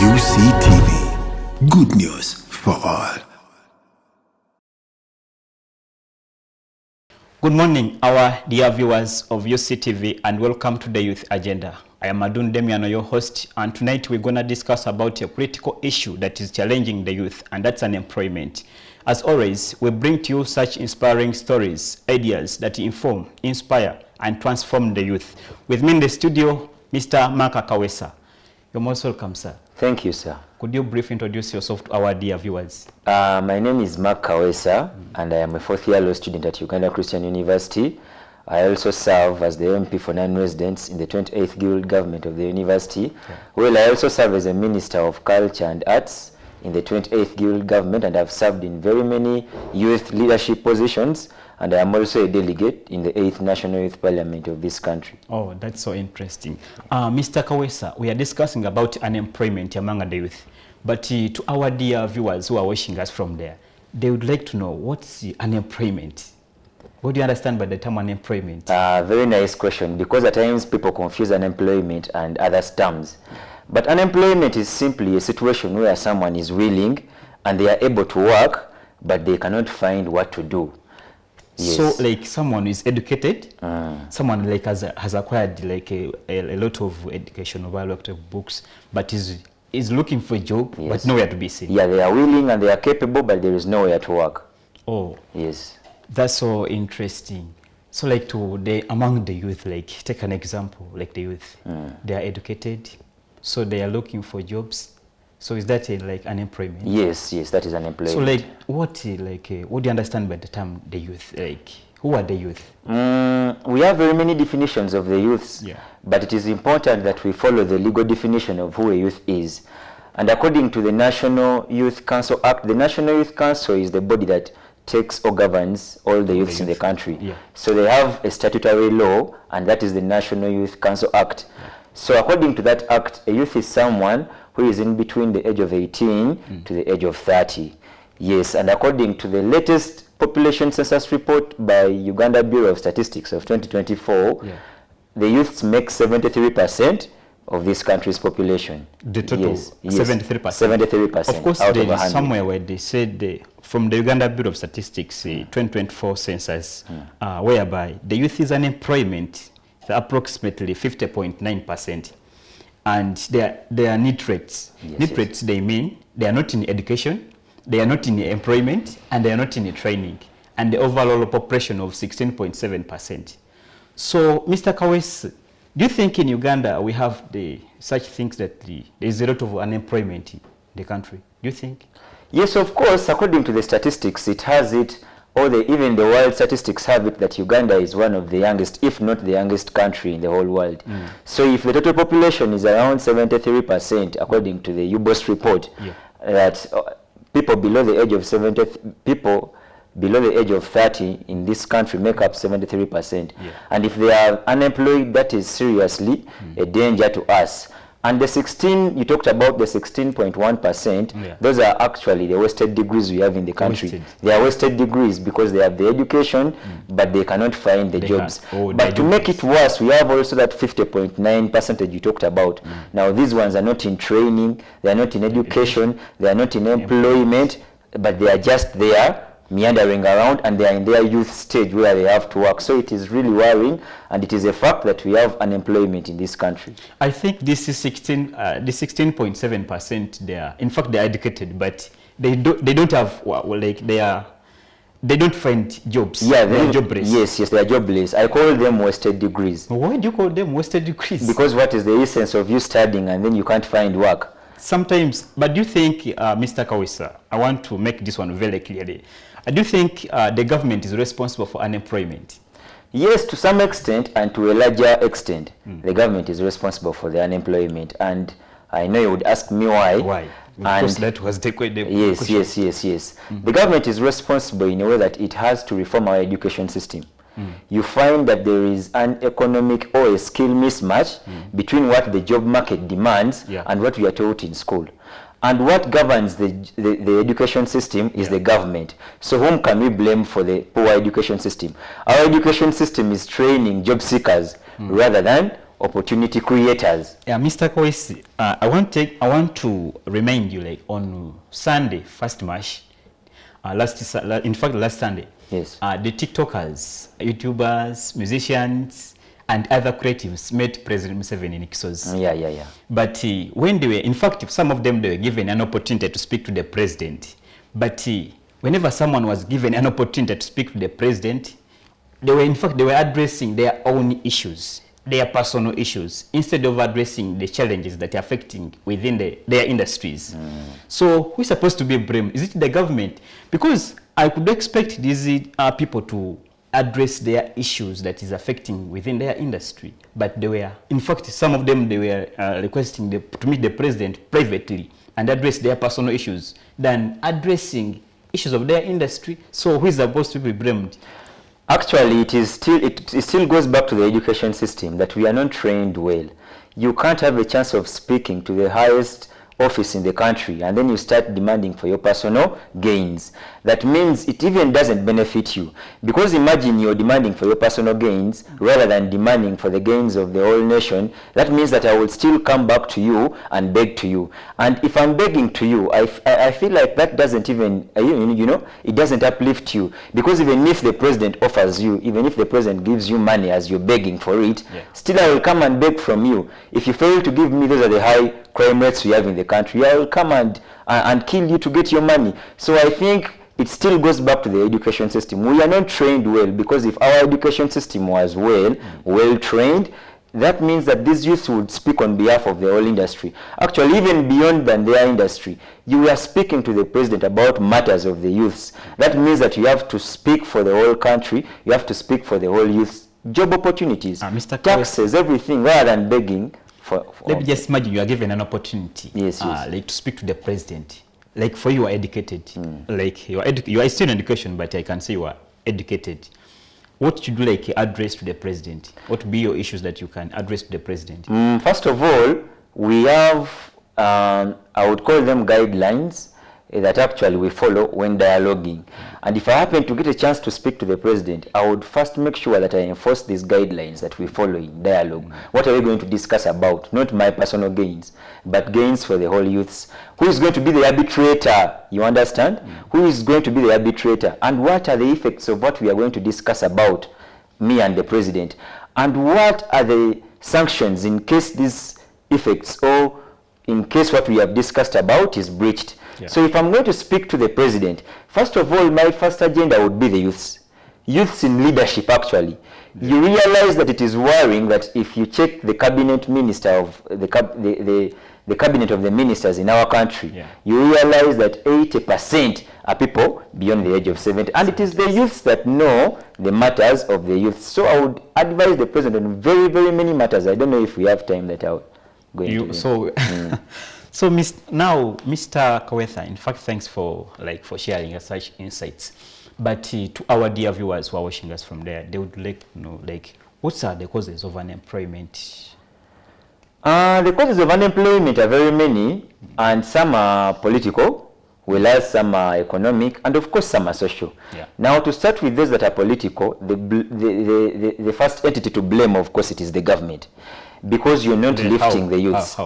UCTV. Good news for all. Good morning, our dear viewers of UCTV, and welcome to the Youth Agenda. I am Adun Demiano, your host, and tonight we're going to discuss about a critical issue that is challenging the youth, and that's unemployment. As always, we bring to you such inspiring stories, ideas that inform, inspire, and transform the youth. With me in the studio, Mr. Mark Kawesa. You're most welcome, sir. Thank you, sir. Could you briefly introduce yourself to our dear viewers? My name is Mark Kawesa, and I am a fourth-year law student at Uganda Christian University. I also serve as the MP for non-residents in the 28th Guild Government of the University. Okay. Well, I also serve as a Minister of Culture and Arts in the 28th Guild Government, and I've served in very many youth leadership positions, and I am also a delegate in the 8th National Youth Parliament of this country. Oh, that's so interesting. Mr. Kawesa, we are discussing about unemployment among the youth, but to our dear viewers who are watching us from there, they would like to know what's the unemployment? What do you understand by the term unemployment? Very nice question, because at times people confuse unemployment and other terms. But unemployment is simply a situation where someone is willing and they are able to work, but they cannot find what to do. Yes. So like someone is educated, someone like has acquired like a lot of education, over a lot of books, but is looking for a job, yes, but nowhere to be seen. Yeah, they are willing and they are capable, but there is nowhere to work. Oh, yes. That's so interesting. So like among the youth, like take an example, like the youth, they are educated, so they are looking for jobs. So is that like unemployment? Yes, that is unemployment. So like what do you understand by the term the youth? Like who are the youth? We have very many definitions of the youths, yeah, but it is important that we follow the legal definition of who a youth is. And according to the National Youth Council Act, the National Youth Council is the body that takes or governs all the youths in the country. Yeah. So they have a statutory law, and that is the National Youth Council Act. Yeah. So according to that act, a youth is someone who is in between the age of 18 to the age of 30. Yes, and according to the latest population census report by Uganda Bureau of Statistics of 2024, yeah, the youths make 73% of this country's population. The total, yes, 73%? 73%. Of course, there is somewhere where they said, from the Uganda Bureau of Statistics, 2024 census, whereby the youth is unemployment approximately 50.9%. And they are NEET rates. Yes, NEET rates, they mean they are not in education, they are not in employment, and they are not in training. And the overall population of 16.7%. So, Mr. Kawes, do you think in Uganda we have such things that there is a lot of unemployment in the country? Do you think? Yes, of course. According to the statistics, it has it, or even the world statistics have it, that Uganda is one of the youngest, if not the youngest country in the whole world. So if the total population is around 73%, according to the UBOS report, yeah, that people below the age of 30 in this country make up 73%. Yeah. And if they are unemployed, that is seriously a danger to us. And the 16, you talked about the 16.1%, yeah, those are actually the wasted degrees we have in the country. Wasted. They are wasted degrees because they have the education, but they cannot find the jobs. But to make it worse, we have also that 50.9% you talked about. Now, these ones are not in training, they are not in education, they are not in employment, but they are just there, meandering around, and they are in their youth stage where they have to work. So it is really worrying, and it is a fact that we have unemployment in this country. I think this is 16.7%. They are, in fact, they are educated, but they don't have they don't find jobs. Yeah, they are jobless. Yes, they are jobless. I call them wasted degrees. Why do you call them wasted degrees? Because what is the essence of you studying and then you can't find work? Sometimes, but do you think, Mr. Kawesa, I want to make this one very clearly. Do you think the government is responsible for unemployment? Yes, to some extent, and to a larger extent, the government is responsible for the unemployment. And I know you would ask me why. Why? Because that was the question. Yes. The government is responsible in a way that it has to reform our education system. You find that there is an economic or a skill mismatch between what the job market demands, yeah, and what we are taught in school. And what governs the education system is, yeah, the government. So whom can we blame for the poor education system? Our education system is training job seekers rather than opportunity creators. Yeah, Mr. Kawesi, I want to remind you, like on Sunday, 1st March, last Sunday, Yes. The TikTokers, YouTubers, musicians, and other creatives met President Museveni in Kisozi. Yeah. But when they were, in fact, some of them, they were given an opportunity to speak to the president. But whenever someone was given an opportunity to speak to the president, they were addressing their own issues, their personal issues, instead of addressing the challenges that are affecting within their industries. So who's supposed to be blamed? Is it the government? Because I could expect these people to address their issues that is affecting within their industry. But they were, in fact, some of them, they were requesting to meet the president privately and address their personal issues than addressing issues of their industry. So who is supposed to be blamed? Actually, it still goes back to the education system that we are not trained well. You can't have a chance of speaking to the highest office in the country and then you start demanding for your personal gains. That means it even doesn't benefit you, because imagine you're demanding for your personal gains rather than demanding for the gains of the whole nation. That means that I will still come back to you and beg to you, and if I'm begging to you, I feel like that doesn't even it doesn't uplift you, because even if the president offers you, even if the president gives you money as you're begging for it, still I will come and beg from you. If you fail to give me, those are the high crime rates we have in the country, I will come and kill you to get your money. So I think it still goes back to the education system. We are not trained well, because if our education system was well trained, that means that these youths would speak on behalf of the whole industry. Actually, even beyond than their industry, you are speaking to the president about matters of the youths. That means that you have to speak for the whole country, you have to speak for the whole youth, job opportunities, Mr. taxes, everything, rather than begging. Let me just imagine you are given an opportunity, yes. like to speak to the president. Like for you are educated, like you are still in education, but I can say you are educated. What should you like address to the president? What would be your issues that you can address to the president? First of all, we have, I would call them guidelines that actually we follow when dialoguing. And if I happen to get a chance to speak to the president, I would first make sure that I enforce these guidelines that we follow in dialogue. What are we going to discuss about? Not my personal gains, but gains for the whole youths. Who is going to be the arbitrator? You understand? Who is going to be the arbitrator? And what are the effects of what we are going to discuss about, me and the president? And what are the sanctions in case these effects, or in case what we have discussed about is breached? So if I'm going to speak to the president, first of all, my first agenda would be the youths. Youths in leadership, actually. You realize that it is worrying that if you check the cabinet minister of the cabinet of the ministers in our country, you realize that 80% are people beyond the age of 70. And it is the youths that know the matters of the youth. So I would advise the president on very, very many matters. I don't know if we have time that I'll go into. So now, Mr. Kawetha, in fact, thanks for sharing such insights. But to our dear viewers who are watching us from there, they would like to know, what are the causes of unemployment? The causes of unemployment are very many, and some are political, whereas some are economic, and of course some are social. Now, to start with those that are political, the first entity to blame, of course, it is the government, because you're not lifting the youths.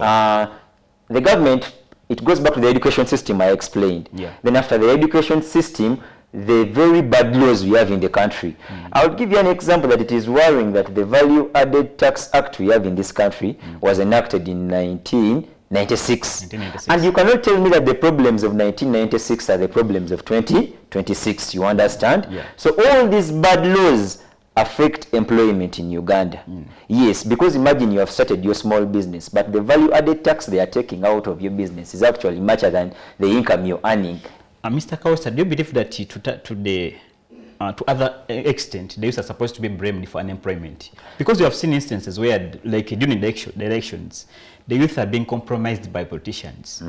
The government, it goes back to the education system I explained. Then after the education system, the very bad laws we have in the country. I'll give you an example that it is worrying that the Value Added Tax Act we have in this country was enacted in 1996. And you cannot tell me that the problems of 1996 are the problems of 2026, you understand? So all these bad laws affect employment in Uganda. Yes, because imagine you have started your small business, but the value added tax they are taking out of your business is actually much than the income you're earning. Mr. Kawesa, do you believe that to other extent, the youth are supposed to be blamed for unemployment? Because you have seen instances where, during the elections, the youth are being compromised by politicians.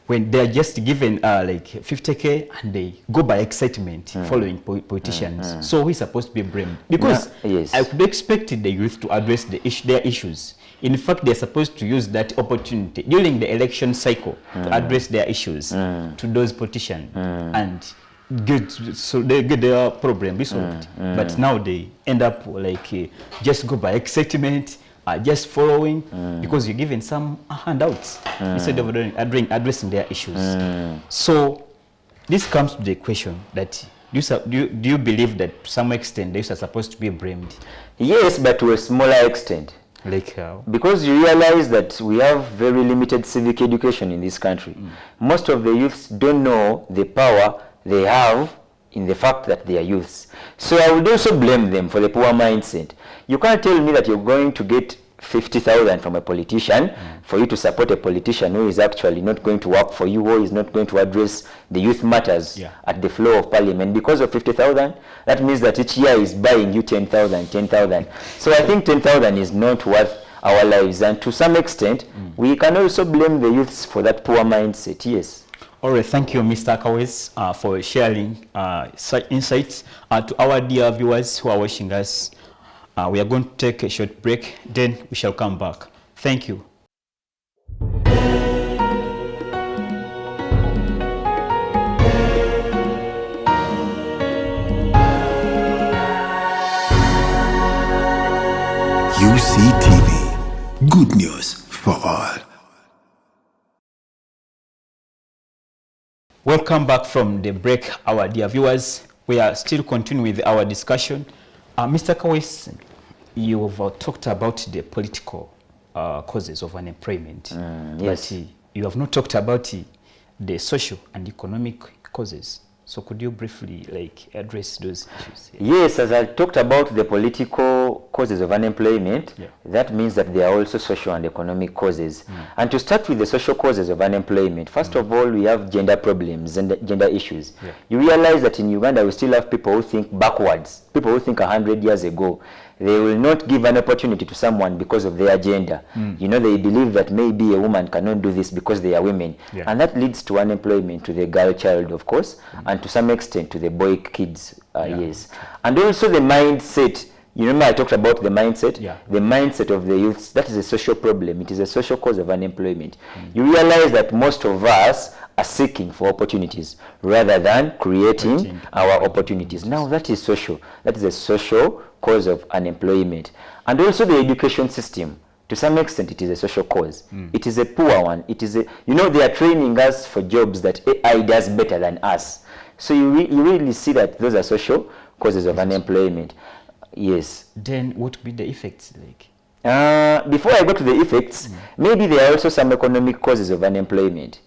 When they are just given 50K and they go by excitement following politicians. So who is supposed to be blamed? Because I could expect the youth to address their issues. In fact, they're supposed to use that opportunity during the election cycle to address their issues to those politicians and they get their problem resolved. But now they end up just go by excitement just following because you're given some handouts instead of addressing their issues. So this comes to the question that do you believe that to some extent the youth are supposed to be blamed? Yes, but to a smaller extent. Like how? Because you realize that we have very limited civic education in this country. Most of the youths don't know the power they have in the fact that they are youths. So I would also blame them for the poor mindset. You can't tell me that you're going to get 50,000 from a politician for you to support a politician who is actually not going to work for you, or is not going to address the youth matters at the floor of parliament. Because of 50,000, that means that each year is buying you 10,000. So I think 10,000 is not worth our lives. And to some extent, we can also blame the youths for that poor mindset, yes. All right, thank you, Mr. Kawes, for sharing such insights. To our dear viewers who are watching us, we are going to take a short break, then we shall come back. Thank you. UCTV, good news for all. Welcome back from the break, our dear viewers. We are still continuing with our discussion. Mr. Kawes, you've talked about the political causes of unemployment. Yes. But you have not talked about the social and economic causes. So could you briefly address those issues? Yes, as I talked about the political causes of unemployment, that means that there are also social and economic causes. And to start with the social causes of unemployment, first of all, we have gender problems and gender issues. You realize that in Uganda we still have people who think backwards, people who think 100 years ago. They will not give an opportunity to someone because of their gender. You know, they believe that maybe a woman cannot do this because they are women. And that leads to unemployment to the girl child, of course, and to some extent to the boy kids, yes. And also the mindset. You remember I talked about the mindset? The mindset of the youths, that is a social problem. It is a social cause of unemployment. You realize that most of us are seeking for opportunities rather than creating our opportunities. Now that is social. That is a social cause of unemployment. And also the education system. To some extent, it is a social cause. It is a poor one. It is they are training us for jobs that AI does better than us. So you really see that those are social causes of unemployment. Yes. Then what would be the effects like? Before I go to the effects, maybe there are also some economic causes of unemployment.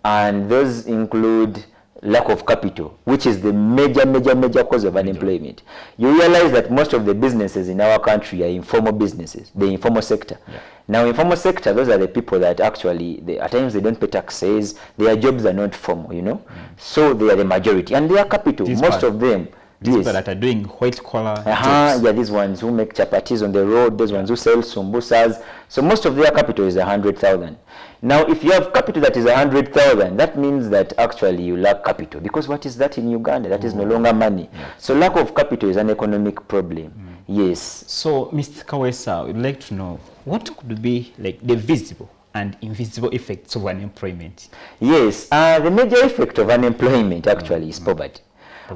And those include lack of capital, which is the major cause of unemployment. You realize that most of the businesses in our country are informal businesses, the informal sector. Now, informal sector, those are the people that actually, at times they don't pay taxes, their jobs are not formal, So they are the majority. And their capital, most of them, these people that are doing white collar jobs. Yeah, these ones who make chapatis on the road, those ones who sell sumbusas. So most of their capital is 100,000. Now, if you have capital that is 100,000, that means that actually you lack capital. Because what is that in Uganda? That is no longer money. So lack of capital is an economic problem. Yes. So, Mr. Kawes, we'd like to know what could be the visible and invisible effects of unemployment? Yes, the major effect of unemployment actually is poverty.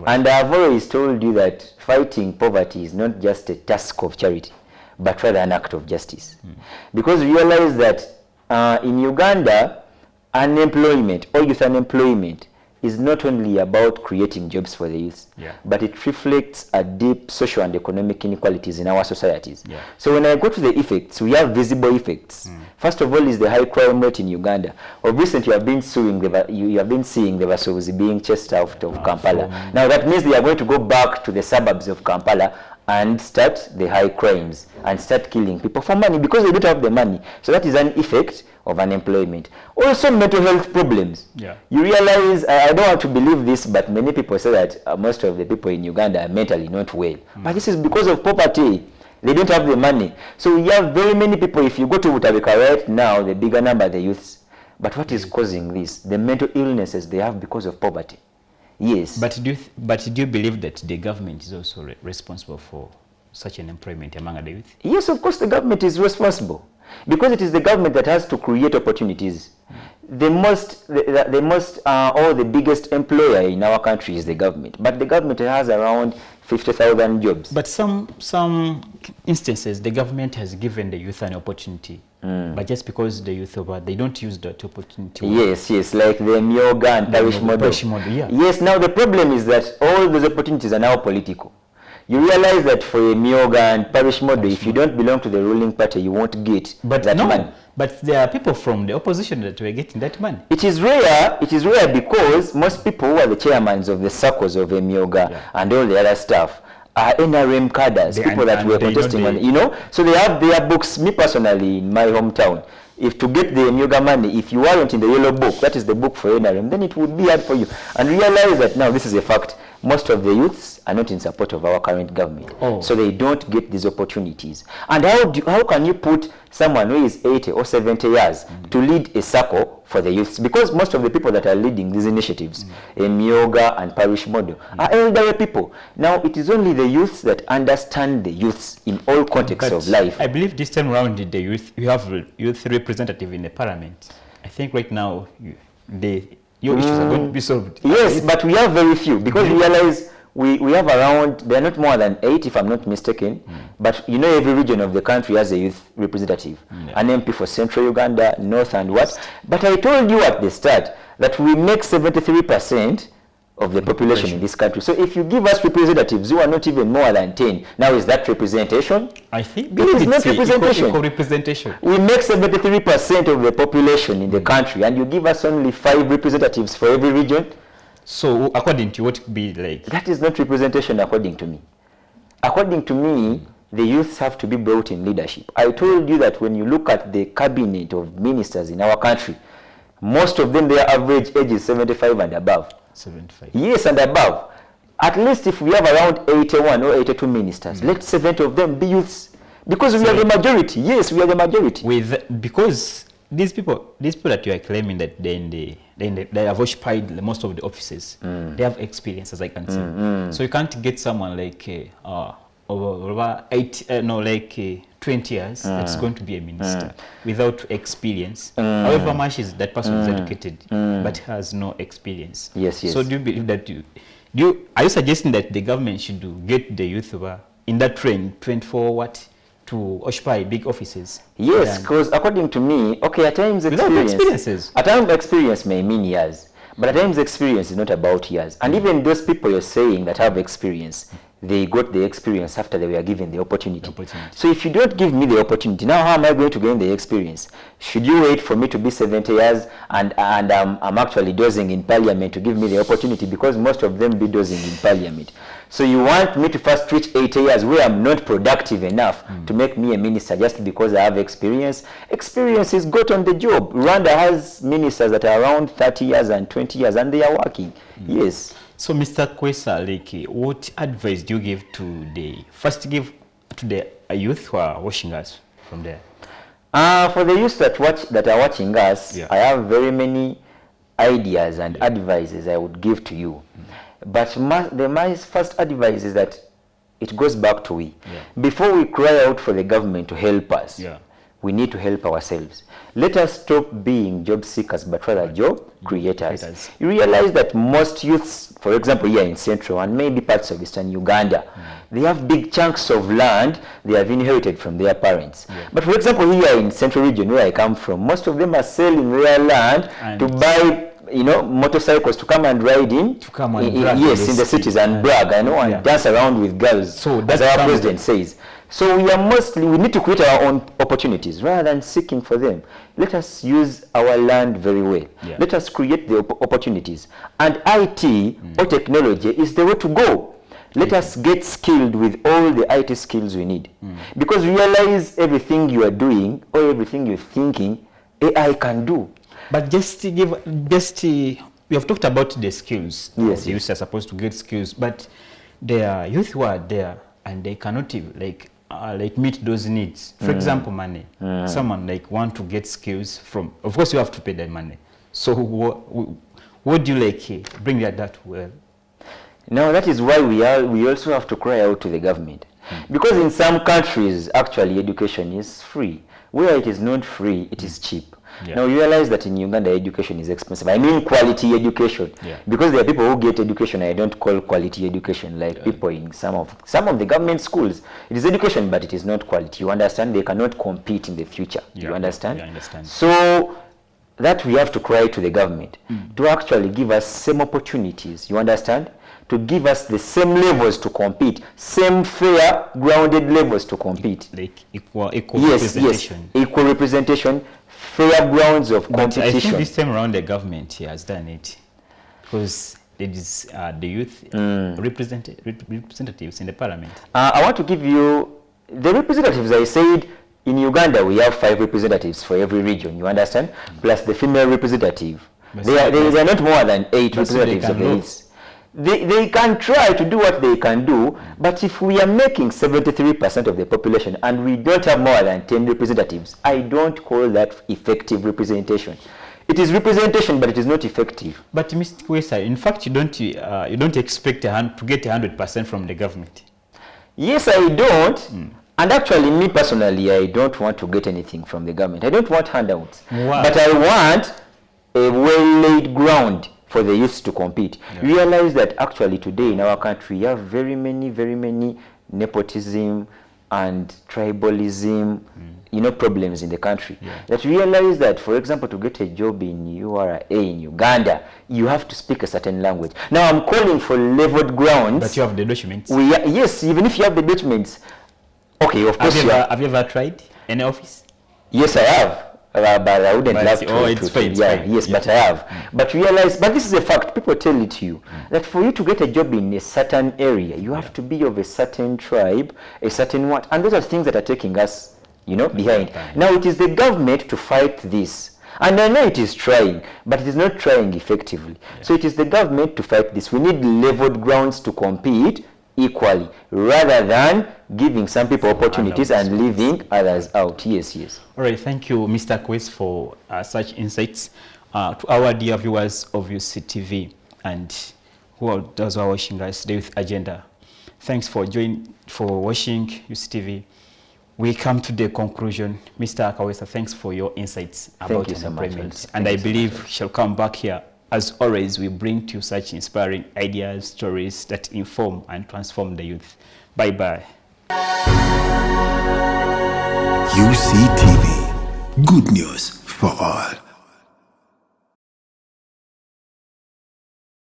And I've always told you that fighting poverty is not just a task of charity, but rather an act of justice. Because we realize that in Uganda, unemployment or youth unemployment is not only about creating jobs for the youth, but it reflects a deep social and economic inequalities in our societies. So when I go to the effects, we have visible effects. First of all is the high crime rate in Uganda. Of recent, you have been seeing the Basuuzi being chased out of Kampala. Now that means they are going to go back to the suburbs of Kampala and start the high crimes and start killing people for money because they don't have the money. So that is an effect of unemployment. Also mental health problems. You realize, I don't want to believe this, but many people say that most of the people in Uganda are mentally not well. But this is because of poverty. They don't have the money. So we have very many people. If you go to Butabika right now, the bigger number are the youths. But what is causing this? The mental illnesses they have because of poverty. Yes. But do you believe that the government is also responsible for such an employment among the youth? Yes, of course the government is responsible. Because it is the government that has to create opportunities. The biggest employer in our country is the government. But the government has around 50,000 jobs. But some instances, the government has given the youth an opportunity. But just because the youth they don't use that opportunity. Yes, like the Myoga and Parish model. Yeah. Yes, now the problem is that all those opportunities are now political. You realize that for a Myoga and Parish model, if you don't belong to the ruling party, you won't get that money. But there are people from the opposition that were getting that money. It is rare because most people who are the chairmans of the circles of a Myoga and all the other stuff are NRM cadres, people that were contesting on, so they have their books. Me personally, in my hometown, if to get the Myoga money, if you aren't in the yellow book, that is the book for NRM, then it would be hard for you. And realize that now this is a fact. Most of the youths are not in support of our current government. So they don't get these opportunities. And how can you put someone who is 80 or 70 years to lead a circle for the youths? Because most of the people that are leading these initiatives in Myoga and Parish model are elderly people. Now, it is only the youths that understand the youths in all contexts of life. I believe this time around, the youth, you have youth representative in the parliament. I think right now, your issues are going to be solved. Yes, but we have very few because we realize we have around, they are not more than 8 if I'm not mistaken, but every region of the country has a youth representative, an MP for Central Uganda, North and what. But I told you at the start that we make 73% of the population in this country. So if you give us representatives who are not even more than 10, now is that representation? I think it is not representation. Equal representation. We make 73% of the population in the country, and you give us only 5 representatives for every region. So according to you, what would be like? That is not representation according to me. According to me, the youths have to be brought in leadership. I told you that when you look at the cabinet of ministers in our country, most of them, their average age is 75 and above. 75. Yes, and above. At least if we have around 81 or 82 ministers, let 70 of them be youths. Because we are the majority. Yes, we are the majority. Because these people that you are claiming that they have occupied most of the offices, they have experience, as I can say. So you can't get someone like over 20 years that's going to be a minister without experience. However much that person is educated, but has no experience. Yes. So do you believe that are you suggesting that the government should get the youth over in that train 24 to occupy big offices? Yes, because according to me, at times experience may mean years, but at times experience is not about years. And even those people you're saying that have experience, they got the experience after they were given the opportunity. So if you don't give me the opportunity, now how am I going to gain the experience? Should you wait for me to be 70 years and I'm actually dozing in parliament to give me the opportunity, because most of them be dozing in parliament. So you want me to first reach 80 years where I'm not productive enough to make me a minister just because I have experience? Experience is got on the job. Rwanda has ministers that are around 30 years and 20 years and they are working. Yes. So Mr. Kwesa, what advice do you give to the youth who are watching us from there? For the youth that are watching us, I have very many ideas and advices I would give to you. But my first advice is that it goes back to we. Before we cry out for the government to help us, we need to help ourselves. Let us stop being job seekers, but rather job creators. You realize that most youths, for example, here in Central and maybe parts of Eastern Uganda, they have big chunks of land they have inherited from their parents. But for example, here in Central region where I come from, most of them are selling their land to buy motorcycles to come and ride in. Yes, in the cities and brag, and dance around with girls, so as our president says. So we need to create our own opportunities rather than seeking for them. Let us use our land very well. Let us create the opportunities. And IT or technology is the way to go. Let us get skilled with all the IT skills we need. Because realize everything you are doing or everything you're thinking, AI can do. But we have talked about the skills. Yes. The youth are supposed to get skills, but there are youth who are there and they cannot meet those needs. For example, money. Someone want to get skills from. Of course, you have to pay the money. So what do you bring that well? Now that is why we also have to cry out to the government, because in some countries actually education is free. Where it is not free, it is cheap. Yeah. Now you realize that in Uganda education is expensive. I mean quality education. Yeah. Because there are people who get education I don't call quality education, like people in some of the government schools. It is education, but it is not quality. You understand? They cannot compete in the future. Yeah. You understand? Yeah, I understand. So that we have to cry to the government to actually give us same opportunities. You understand? To give us the same levels to compete, same fair, grounded levels to compete. Like equal Yes, representation. yes, equal representation, fair grounds of But I competition. think this time around the government here has done it, because it is the youth representatives in the parliament. I want to give you the representatives. I said in Uganda we have 5 representatives for every region. You understand? Plus the female representative. They are not more than 8 representatives of the youth. They can try to do what they can do, but if we are making 73% of the population and we don't have more than 10 representatives, I don't call that effective representation. It is representation, but it is not effective. But Mr. Kwesa, in fact, you don't expect to get 100% from the government. Yes, I don't. And actually, me personally, I don't want to get anything from the government. I don't want handouts. Wow. But I want a well-laid ground for the youth to compete. Yeah. Realize that actually today in our country, you have very many nepotism and tribalism, problems in the country. Yeah. That realize that, for example, to get a job in URA in Uganda, you have to speak a certain language. Now I'm calling for leveled grounds. But you have the documents. Yes, even if you have the documents. Okay, of course Have you ever tried any office? Yes, I have. But I wouldn't love to. It's fine. Yes, but I have. But realize, but this is a fact. People tell it to you that for you to get a job in a certain area, you have to be of a certain tribe, a certain what, and those are things that are taking us, behind. Now it is the government to fight this, and I know it is trying, but it is not trying effectively. So it is the government to fight this. We need leveled grounds to compete equally, rather than giving some people opportunities and leaving others out. Yes. All right, thank you, Mr. Kwes, for such insights. To our dear viewers of UCTV and those who are watching us, the Youth Agenda, thanks for watching UCTV. We come to the conclusion. Mr. Kawesa, thanks for your insights about unemployment. And I believe we shall come back here. As always, we bring to you such inspiring ideas, stories that inform and transform the youth. Bye-bye. UCTV. Good news for all.